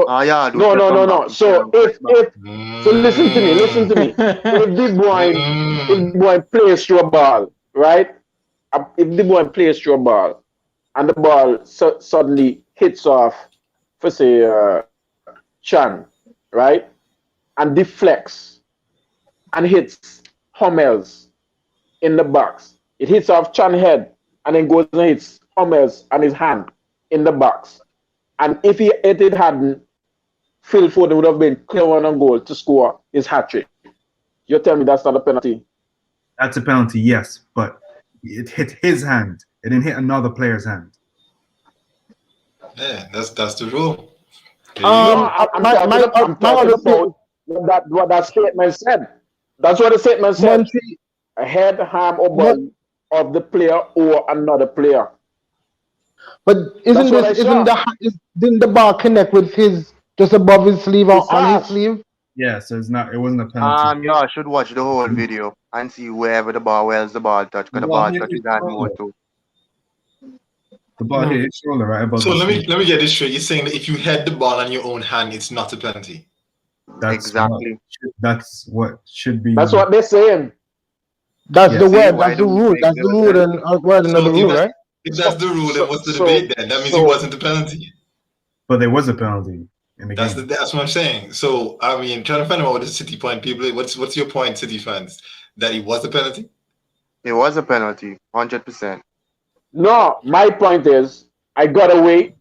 Ah, yeah, do no, check no, no, them back. no. So if so, listen to me. If Mm. De Bruyne plays through a ball, right? If De Bruyne plays through a ball, and the ball suddenly hits off, for say, Chan, right, and deflects and hits Hummels in the box. It hits off Chan head and then goes and hits Hummels and his hand in the box. And if it hadn't, Phil Foden would have been clear on goal to score his hat trick. You're telling me that's not a penalty? That's a penalty, yes, but it hit his hand. It didn't hit another player's hand. Yeah, that's the rule. There you No, go. I'm my talking. I'm my talking other about what that statement said. That's what the statement said. Monty, A head, arm, or body of the player or another player. but That's what I saw. didn't the ball connect with his just above his sleeve or It's on his fast. sleeve? Yeah, so it wasn't a penalty. Yeah, I should watch the whole video and see wherever the ball, where's the ball touch, because the ball hit touch his is hand more shoulder. too. The ball hit his shoulder right above So his let sleeve. me get this straight. You're saying that if you head the ball on your own hand, it's not a penalty. Exactly. That's what should be. That's what they're saying. That's Yes. the See, word. why That's the don't we rule. make That's the zero rule sense? and word So another rule, right? if that's the rule, then what's the debate then? That means it wasn't a penalty. But there was a penalty in the That's game. that's what I'm saying. So I mean, trying to find out what the City point people. What's your point, City fans? That it was a penalty? It was a penalty, 100%. No, my point is, I got away.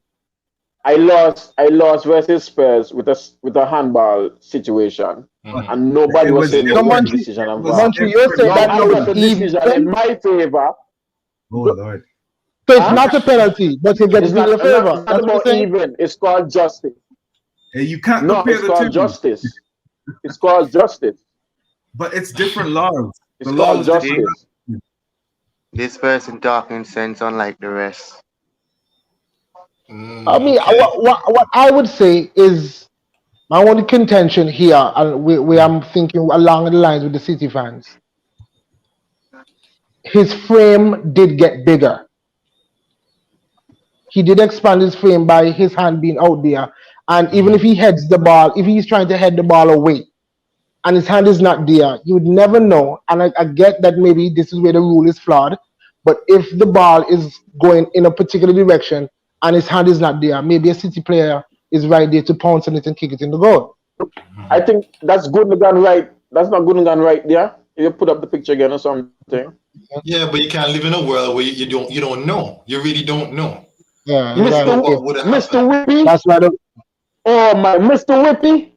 I lost versus Spurs with a handball situation, Mhm. and nobody It was was saying no So different. was a Monty, decision on was VAR. Monty, you're saying Now that I it got was a decision in even, my favor. Oh Lord. so it's Huh? not a penalty, but it gets It's in your not favor. That's what you're about saying? even. It's called justice. You can't No, compare it's the called two. justice. It's called justice. But it's different laws. It's The called laws different. justice. This person talking sense unlike the rest. I mean, Okay. what I would say is my only contention here, and we I'm thinking along the lines with the City fans. His frame did get bigger. He did expand his frame by his hand being out there. And even if he heads the ball, if he's trying to head the ball away and his hand is not there, you would never know. And I get that maybe this is where the rule is flawed. But if the ball is going in a particular direction and his hand is not there, maybe a City player is right there to pounce on it and kick it in the goal. I think that's Gundogan right. That's not Gundogan right there. You put up the picture again or something. Yeah, but you can't live in a world where you don't know. You really don't know. Yeah, You don't know Mr. what would have Mr. happened. Whippy. That's why the Oh my, Mr. Whippy.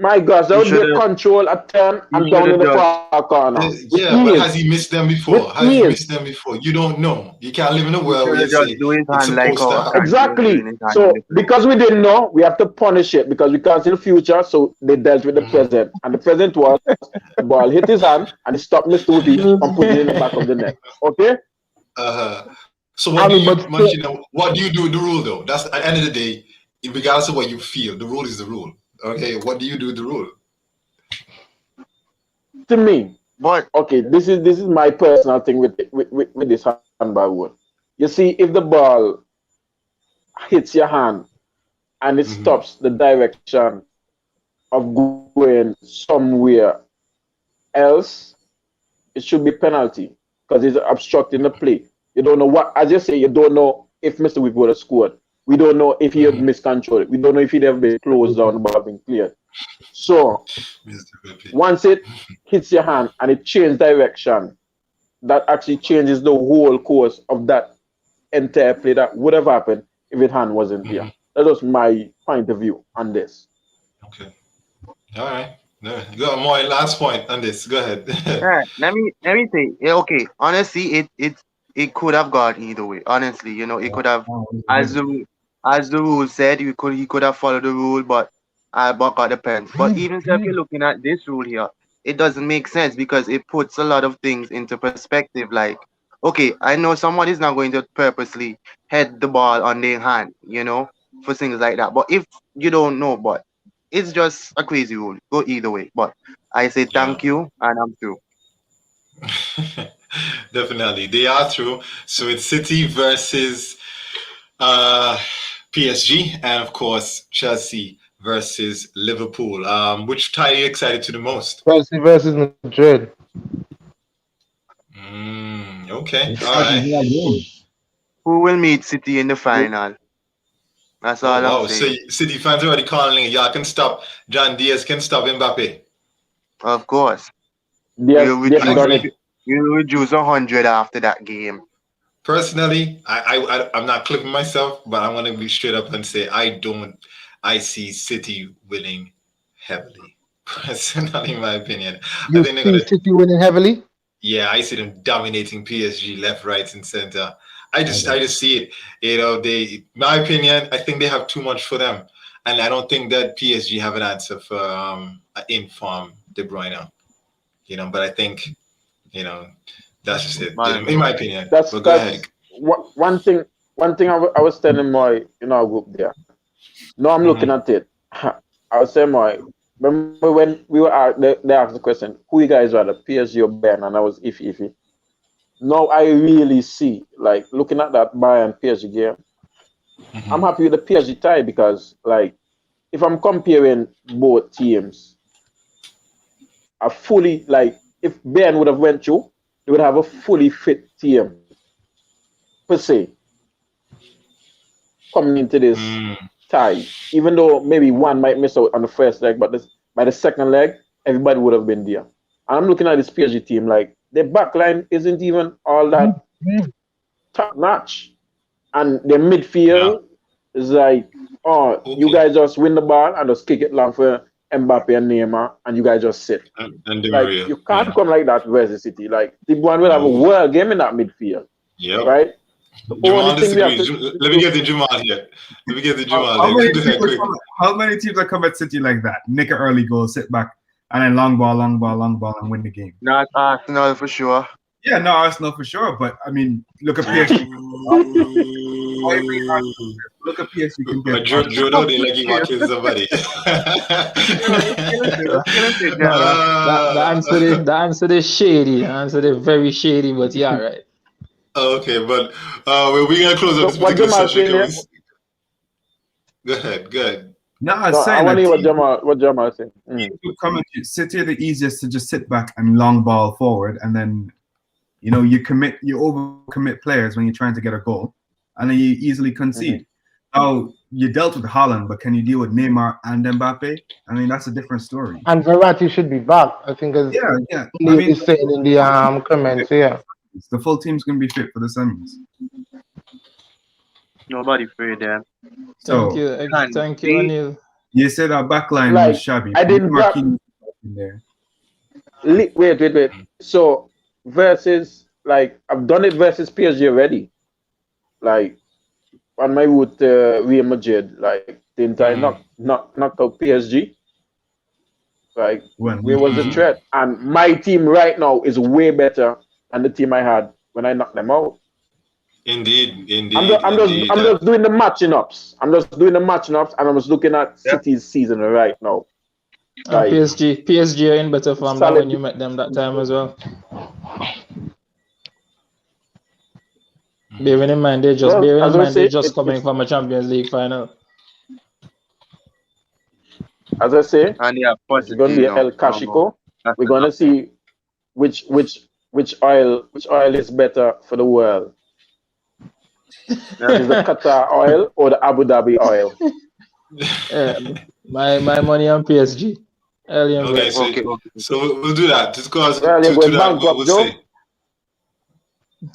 My gosh, that He would be a shoulda- control at 10 and he down shoulda in the just- far corner. Yeah, but has he missed them before? With Has he ease. missed them before? You don't know. You can't live in a He world where shoulda you just say do his it's hand like supposed to how happen. Exactly. So because we didn't know, we have to punish it because we can't see the future. So they dealt with the present, and the present was the ball hit his hand and it stopped Mr. Whippy from putting it in the back of the net. Okay. So I mean, but what do you do with the rule though? That's at the end of the day, regardless of what you feel, the rule is the rule. Okay, what do you do with the rule? To me, But okay, this is my personal thing with this handball rule. You see, if the ball hits your hand and it stops the direction of going somewhere else it should be penalty because it's obstructing the play. You don't know what, as you say, you don't know if Mr. Whip would have scored. We don't know if he had miscontrolled. We don't know if he'd have been closed down, the ball being cleared. So once it hits your hand and it changes direction, that actually changes the whole course of that entire play that would have happened if his hand wasn't there. That was my point of view on this. Okay. All right. No, you got more last point on this. Go ahead. Yeah, let me say, yeah, okay. Honestly, it could have gone either way. Honestly, you know, it could have, as the rule said, he could have followed the rule, but I buck out the pens. But even if you're looking at this rule here, it doesn't make sense because it puts a lot of things into perspective. Like, okay, I know someone is not going to purposely head the ball on their hand, you know, for things like that. But if you don't know, but it's just a crazy rule. Go either way. But I say thank you, and I'm through. Definitely. They are through. So it's City versus PSG, and of course Chelsea versus Liverpool. Which tie are you excited to the most? Chelsea versus Madrid. Okay. All right. Who will meet City in the final? That's all Wow. I'm So saying. City fans already calling it. Y'all can stop. John Diaz can stop Mbappe. Of course. Yes, We'll yes, done reduce, it. we'll reduce 100 after that game. Personally, I'm not clipping myself, but I'm gonna be straight up and say I see City winning heavily. Personally, in my opinion, I You think they're see gonna. City winning heavily? Yeah, I see them dominating PSG left, right, and center. I just see it. You know, my opinion, I think they have too much for them, and I don't think that PSG have an answer for an informed De Bruyne. You know, but I think, you know, that's just it. Man. In my opinion. That's But go ahead. one thing. One thing I was telling my in our group there. No, I'm looking at it. I was saying my. Remember when we were out, they asked the question, who you guys rather, PSG or Bayern? And I was iffy. Now I really see, like looking at that Bayern PSG game, I'm happy with the PSG tie because, like, if I'm comparing both teams, I fully like if Bayern would have went through, they would have a fully fit team per se coming into this tie. Even though maybe one might miss out on the first leg, but by the second leg, everybody would have been there. And I'm looking at this PSG team, like their backline isn't even all that top notch, and their midfield is like, oh, you guys just win the ball and just kick it long for Mbappe and Neymar, and you guys just sit. And Di Like Maria. you can't come like that versus City. Like the one will have a world game in that midfield, Yep. right? The Jamal only thing we have disagrees. to Let me get the Jamal here. Let me get the Jamal How many, here. teams how many teams that come at City like that? Nick an early goal, sit back, and then long ball, and win the game. Not Arsenal for sure. Yeah, no, Arsenal for sure. But I mean, look at PSG. Look at PSG compared to Arsenal. Joe Dodie like he watching somebody. The answer is shady. The answer is very shady, but yeah, right. Okay, but we're gonna close up this what particular Jamal session. saying Go ahead, go ahead. No, I No, was I saying want to that hear what Jamal saying. City are the easiest to just sit back and long ball forward, and then you overcommit players when you're trying to get a goal, and then you easily concede. Now you dealt with Haaland, but can you deal with Neymar and Mbappe? I mean, that's a different story. And Verratti should be back, I think, as Yeah. Neil is saying in the comments here. The full team's gonna be fit for the semis. Nobody afraid them. So, Thank you, Anil. You said our backline Like, was shabby. I didn't Neymar back- King in there. Wait. So versus like I've done it versus PSG already. Like on my route Real Madrid, like didn't I knock out PSG? Like where was the threat? And my team right now is way better than the team I had when I knocked them out. Indeed. I'm just doing the matching ups. And I'm just looking at City's season right now. Like, PSG are in better form than when you met them that time as well. Bearing in mind they're just coming from a Champions League final. As I say, and yeah, it's going to be El Clasico. We're going to see which oil is better for the world? Is the Qatar oil or the Abu Dhabi oil? My money on PSG. Early Okay, invest. so we'll do that. Just cause Well, you're to going that, bankrupt, we'll Joe. say.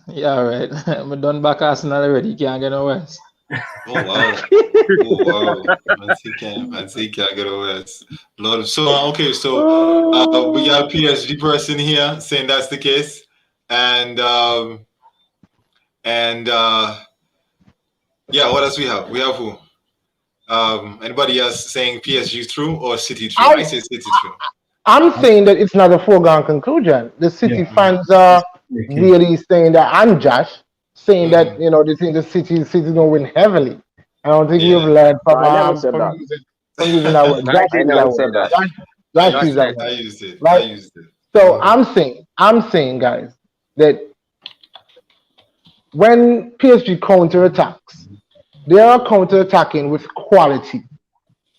Yeah, right. I'm done back Arsenal already. You can't get no worse. Oh wow! Man, say can't get over it. Lord, so okay, so we got a PSG person here saying that's the case, and yeah, what else we have? We have who? Anybody else saying PSG through or City through? I say City through. I'm saying that it's not a foregone conclusion. The City fans are really saying that, and Josh saying that they think the City's gonna win heavily. I don't think we've learned I never said from that. using that word. Josh I used never that said word. that. Josh used that I word. used it. Right? I used it. So I'm saying, guys, that when PSG counterattacks, they are counterattacking with quality.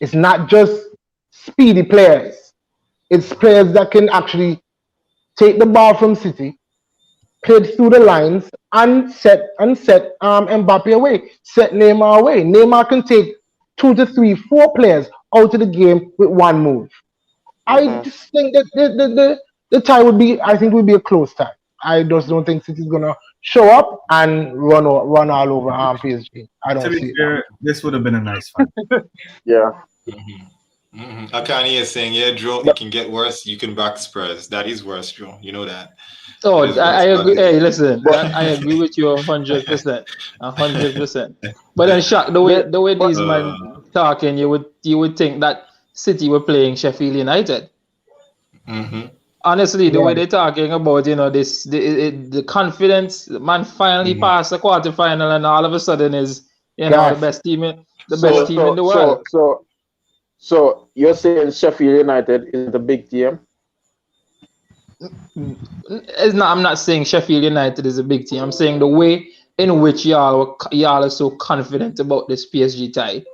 It's not just speedy players. It's players that can actually take the ball from City, play it through the lines, and set Mbappe away, set Neymar away. Neymar can take 2 to 3, 4 players out of the game with one move. I just think that the tie would be a close tie. I just don't think City's gonna show up and run all over PSG. I don't To be see it. fair, this would have been a nice fight. Yeah. Akani is saying, yeah, Joe, it can get worse. You can back Spurs. That is worse, Joe. You know that. Oh, It is I worse, agree. but Hey, listen, I agree with you 100%, 100%. But then, Shaq, the way these men talking, you would think that City were playing Sheffield United. Honestly, the way they're talking about, the confidence, the man finally passed the quarterfinal, and all of a sudden is, the best team in the world. So you're saying Sheffield United is the big team? I'm not saying Sheffield United is a big team. I'm saying the way in which y'all are so confident about this PSG tie.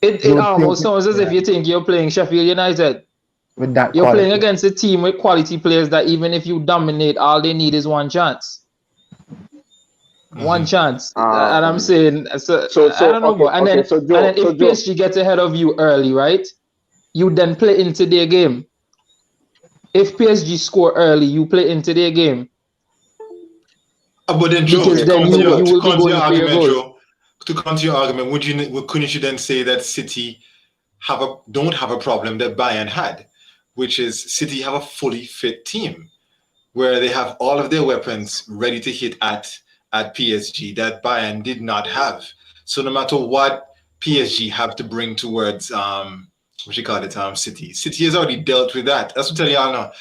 It almost sounds as if you think you're playing Sheffield United. With that you're quality. playing against a team with quality players that even if you dominate, all they need is one chance. One chance. And I'm saying, I don't know. And then if PSG gets ahead of you early, right? You then play into their game. If PSG score early, you play into their game. But then, Joe, because then you will be going for your goal. To come to your argument, couldn't you then say that City don't have a problem that Bayern had, which is City have a fully fit team where they have all of their weapons ready to hit at PSG that Bayern did not have. So no matter what PSG have to bring towards City has already dealt with that. That's what I tell y'all now.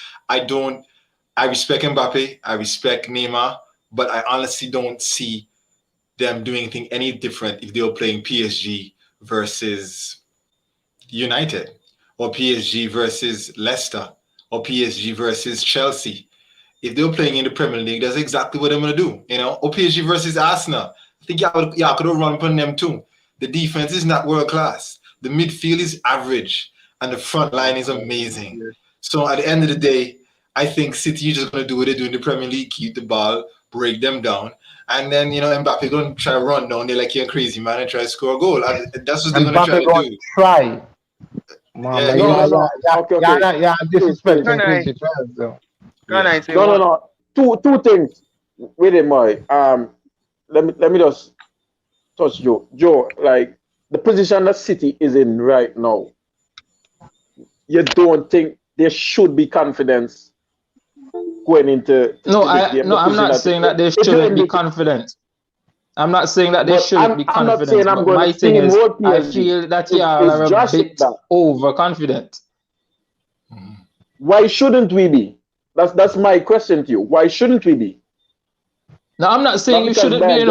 I respect Mbappe, I respect Neymar, but I honestly don't see them doing anything any different if they were playing PSG versus United, or PSG versus Leicester, or PSG versus Chelsea. If they're playing in the Premier League, that's exactly what I'm going to do, or PSG versus Arsenal. I think y'all could have run upon them too. The defense is not world class. The midfield is average, and the front line is amazing. So at the end of the day, I think City is just going to do what they do in the Premier League, keep the ball, break them down, and then, Mbappe going to try to run down there like you're crazy, man, and try to score a goal. That's what they're going to try to do. Try. Mama, yeah, disrespecting crazy fans, though. No. Two things with him, boy. Let me just touch Joe. Joe, like the position that City is in right now, you don't think there should be confidence going into I'm not saying that they shouldn't be confident. I'm not saying that they shouldn't be confident. I'm not saying I'm going to thing is, PSG. I feel that y'all are a bit overconfident. Why shouldn't we be? That's my question to you. Why shouldn't we be? No, I'm not saying you shouldn't be,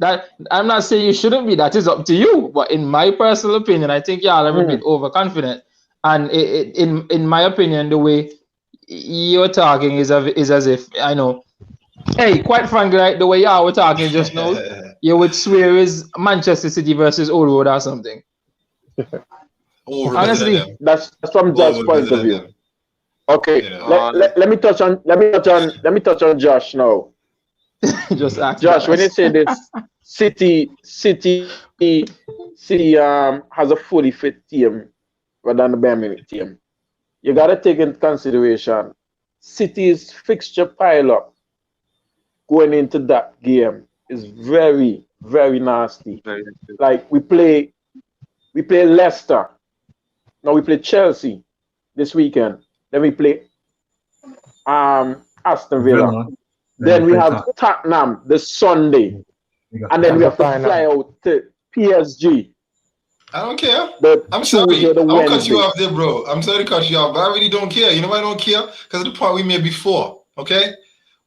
That I'm not saying you shouldn't be. That is up to you. But in my personal opinion, I think y'all are a bit overconfident. And in my opinion, the way you're talking is as if, I know. Hey, quite frankly, like the way y'all were talking just now, you would swear is Manchester City versus Old Road or something. Honestly, that's from Josh's point of view. Okay, You know. let me touch on Josh now. Just ask Josh, when you guys. say this, City has a fully fit team rather than the bare minute team. You gotta take into consideration City's fixture pile up going into that game is very, very nasty. Very Like we play Leicester. Now we play Chelsea this weekend. Then we play Aston Villa. Then we have Tottenham this Sunday. And then we have to fly out to PSG. I don't care. The I'm sorry. Tuesday, the I'll cut you Wednesday. off there, bro. I'm sorry to cut you off, but I really don't care. You know why I don't care? Because of the point we made before. Okay?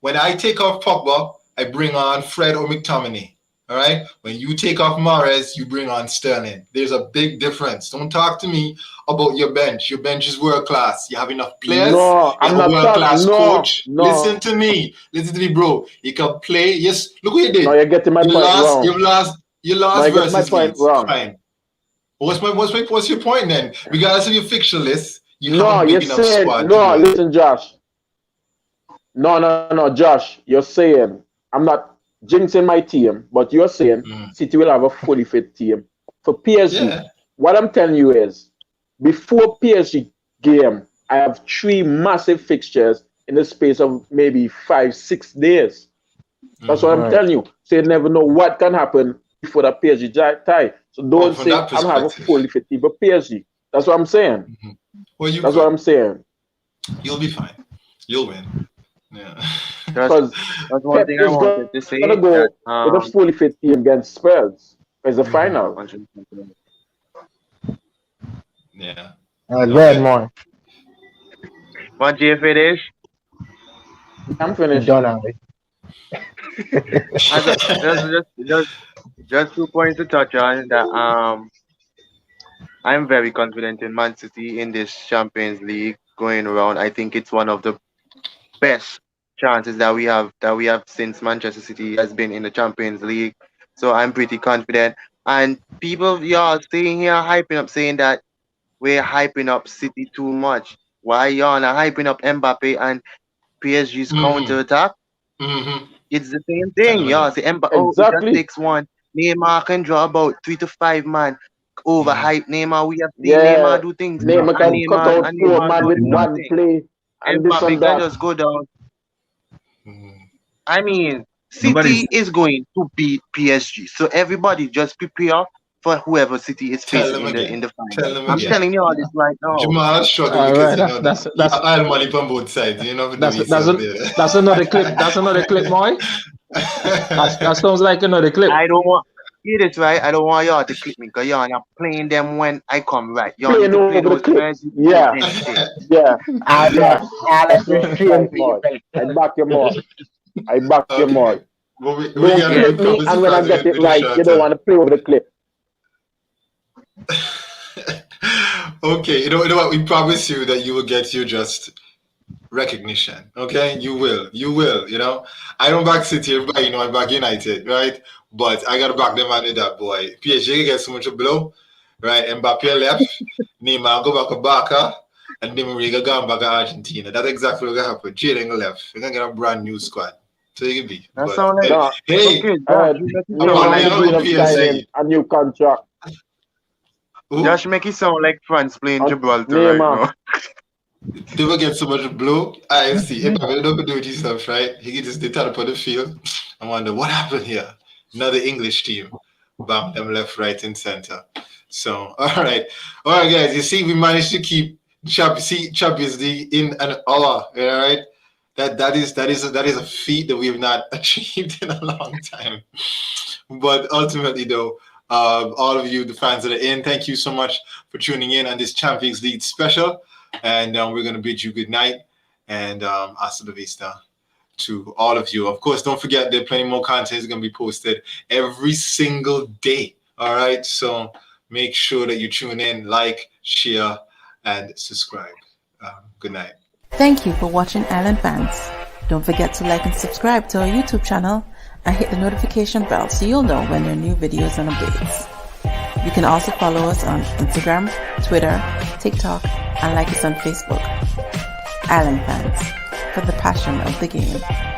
When I take off Pogba, I bring on Fred or McTominay. All right? When you take off Mahrez, you bring on Sterling. There's a big difference. Don't talk to me about your bench. Your bench is world class. You have enough players. No, You I'm have a not world class talking. coach. No. Listen to me. Listen to me, bro. You can play. Yes, look what you did. No, you're getting my point wrong. You lost No, you get my versus point Leeds. wrong. Fine. What's your point then? Regardless of your fixture list, you No, have a you're big enough saying squad. no. Listen, Josh. No, Josh. You're saying I'm not jinxing my team, but you're saying City will have a fully fit team for PSG. Yeah. What I'm telling you is, before PSG game, I have 3 massive fixtures in the space of maybe 5-6 days. That's what I'm telling you. So you never know what can happen before the PSG tie. So don't say I'm having a fully fit team for PSG. That's what I'm saying. Well, That's what I'm saying. You'll be fine. You'll win. Yeah. Because That's one thing I wanted to say. gonna go That, with a fully fit team against Spurs as the final. 100%. Yeah. Red more. Once you finish, I'm finished. Done already. just 2 points to touch on that. I'm very confident in Man City in this Champions League going around. I think it's one of the best chances that we have since Manchester City has been in the Champions League. So I'm pretty confident. And people, y'all staying here hyping up, saying that we're hyping up City too much. Why y'all not hyping up Mbappe and PSG's counter attack? It's the same thing, y'all. See, Mbappe, it just takes one. Neymar can draw about 3 to 5 man. Overhype Neymar. We have seen Neymar do things. Neymar can cut out 4 man with one play. And this Mbappe and can that. just go down. I mean, City is going to beat PSG. So everybody just prepare for whoever City is facing in the final. I'm telling you all this right now. Jamal struggling because that's all money from both sides. You know, that's another clip. That's another clip, boy. That sounds like another clip. I don't want. Hear this right? I don't want y'all to click me because y'all not playing them when I come right. Y'all need to play those clips. Yeah. I back your mouth. Your mouth. We don't clip me, and when I get it right, you don't want to play over the clip. Okay, you know what? We promise you that you will get your just recognition. Okay, you will. You know, I don't back City. Everybody, you know, I back United, right? But I gotta back them under that boy. PSG gets so much blow, right? Mbappe left, Neymar go back to Barca, and then we go back to Argentina. That's exactly what's gonna happen. Jadon left. We're gonna get a brand new squad. So you can be. That sounds like hey, a new contract. Josh make it sound like France playing Gibraltar right now. They will get so much blow. I see. If I don't do this stuff, right? He just they turn up on the field. I wonder what happened here. Another English team. Bam them left, right, and center. So all right, guys. You see, we managed to keep Champions League in an hour. All right. That is a feat that we have not achieved in a long time. But ultimately, though, all of you, the fans that are in, thank you so much for tuning in on this Champions League special. And we're going to bid you good night and hasta la vista to all of you. Of course, don't forget there are plenty more content is going to be posted every single day. All right. So make sure that you tune in, like, share, and subscribe. Good night. Thank you for watching Island Fans. Don't forget to like and subscribe to our YouTube channel and hit the notification bell so you'll know when there are new videos and updates. You can also follow us on Instagram, Twitter, TikTok, and like us on Facebook. Allen fans, for the passion of the game.